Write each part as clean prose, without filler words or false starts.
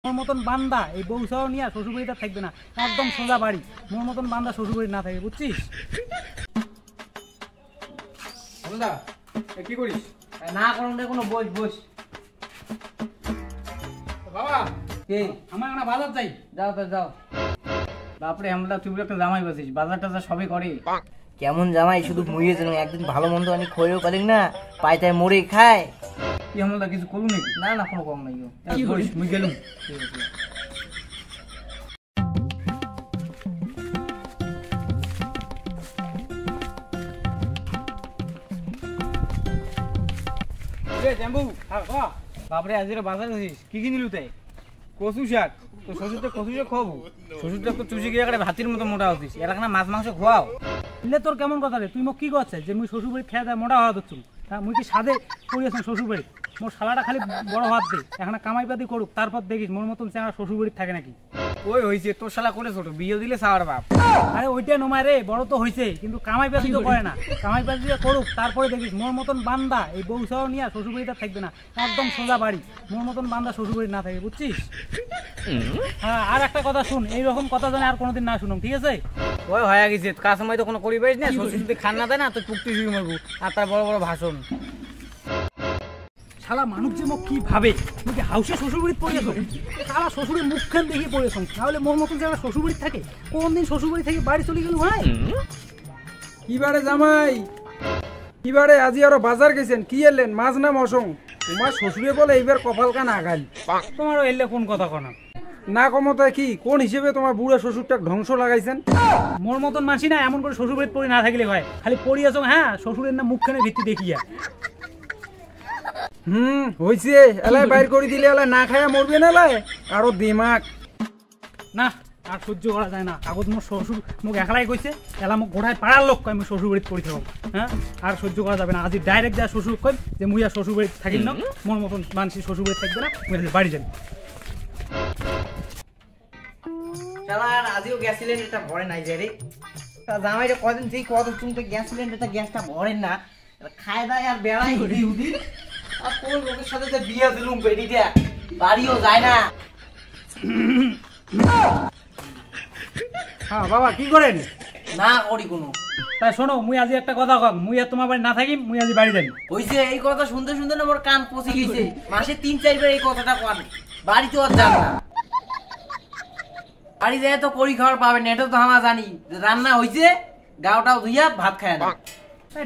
মোর মতন বান্দা এই বউসাও নিয়ে শ্বশুরবাড়িতে থাকবে না, একদম সোজা বাড়ি। মোর মতন বান্দা শ্বশুরবাড়ি না থাকে, বুঝছিস? কি করিস? না করুন রে, কোনো বস বস। বাবা কে? আমার না বাজার যাই। যাও তো যাও। বাপরে আমরা তুই একটা জামাই বসিস, বাজার টাজার সবই করে। কেমন জামাই, শুধু মুইয়ে যেন একদিন ভালো মন্দ আমি খয়েও পারি না, পায়তায় মরে খায়। কি আমরা কিছু করুন নাকি? না না, কোনো কম নাই। কি করিস? মুই গেলুম। বাপরে আজ বাজার গেছিস, কি কি নিলু তাই? কচু শাক। তো শ্বশুরটা কচু শাক খাবো? শ্বশুরটা তো চুষি গিয়ে একটা ভাতির মতো মোটা হতিস, এর না মাছ মাংস খোয়াও। তোর কেমন কথা রে? তুই মোক কি করছিস যে মুই শ্বশুরবাড়ি খেয়ে দেয় মোটা হওয়া দিচ্ছু? হ্যাঁ, মুই কি সাদে করিয়েছেন শ্বশুরবাড়ি? মোর শালাটা খালি বড় হাত দে, এখন কামাই পাতি করুক, তারপর দেখিস মোর মতন চেংড়া শ্বশুরবাড়ি থাকে নাকি। ওই হয়েছে, তোর শালা করে ছোট, বিয়ে দিলে সাওয়ার বাপ। আরে ওইটা নমায় রে, বড় তো হয়েছে, কিন্তু কামাই পাতি তো করে না। কামাই পাতি করুক, তারপরে দেখিস মোর মতন বান্দা এই বউসাও নিয়ে শ্বশুরবাড়িতে থাকবে না, একদম সোজা বাড়ি। মোর মতন বান্দা শ্বশুরবাড়ি না থাকে, বুঝছিস? হ্যাঁ, আর একটা কথা শুন, এইরকম কথা জানে আর কোনোদিন না শুনুন, ঠিক আছে? ওই হয়ে গেছে, কাজ সময় তো কোনো করিবাইস না, শ্বশুর যদি খান না দেয় না তো টুকটি শুয়ে মরবো, আর তার বড় বড় ভাষণ। শালা মানুষ যে মোক কি ভাবে, তুই কি হাউসে শ্বশুরবাড়িতে পড়েছ? শালা শ্বশুরের মুখখান দেখিয়ে পড়েছ, তাহলে মোর মতন যারা শ্বশুরবাড়ি থাকে, কোনদিন শ্বশুরবাড়ি থেকে বাড়ি চলে গেল ভাই? কিবারে জামাই, কিবারে আজি আরো বাজার গেছেন, কি এলেন মাছ না মশং? তোমার শ্বশুরে বলে এইবার কপাল কান আগাল। তোমারও এলে কোন কথা কনা না কমতায় কি কোন হিসেবে তোমার বুড়া শ্বশুরটা ধ্বংস লাগাইছেন? মোর মতন মাসি না এমন করে শ্বশুরবাড়িতে পড়ে না থাকলে হয়, খালি পড়িয়াছ। হ্যাঁ, শ্বশুরের না মুখখানে ভিত্তি দেখিয়া। হইছে, এলাই বাইর করে দিলে এলাই না খায়া মরবে না, এলাই আরো দিমাগ না আর সহ্য করা যায় না। আগত মোর শ্বশুর মোক একলাই কইছে, এলা মোক ঘোড়ায় পাড়ার লোক কয় মুই শ্বশুরবাড়িতে পড়ি থাকব। হ্যাঁ, আর সহ্য করা যাবে না। আজি ডাইরেক্ট যা শ্বশুর কই যে মুই আর শ্বশুরবাড়িতে থাকিম না, মোর মতন মানসি শ্বশুরবাড়িতে থাকবে না, মুই বাড়ি যাই। শালা আর আজিও গ্যাস সিলিন্ডারটা ভরে নাই যায় রে। জামাইটা কদিন থেকে কত চুমতে গ্যাস সিলিন্ডারটা গ্যাসটা ভরেন না, খায় দায় আর বেড়াই হুদি হুদি। আর কোন লোকের সাথে যে বিয়ে দিলুম বেরিটা, বাড়িও যায় না। হ্যাঁ বাবা, কি করেন? না করি কোনো। তাই শোনো, মুই আজি একটা কথা কম, মুই আর তোমার বাড়ি না থাকি, মুই আজি বাড়ি যাই। হইছে, এই কথা শুনতে শুনতে না আমার কান পচে গেছে। মাসে 3-4 বার এই কথাটা কন, বাড়িতে আর যান না। বাড়ি যায় তো করি খাওয়ার পাবেন, এটা তো আমরা জানি। রান্না হইছে, গাওটাও ধুইয়া ভাত খায় না।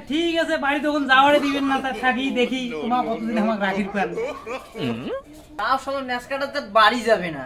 ঠিক আছে, বাড়ি তখন যাওয়ারে দিবেন না, তার থাকি দেখি তোমার কতদিন আমাকে রাখির পান। তাও সময় নেসকাটাতে বাড়ি যাবে না।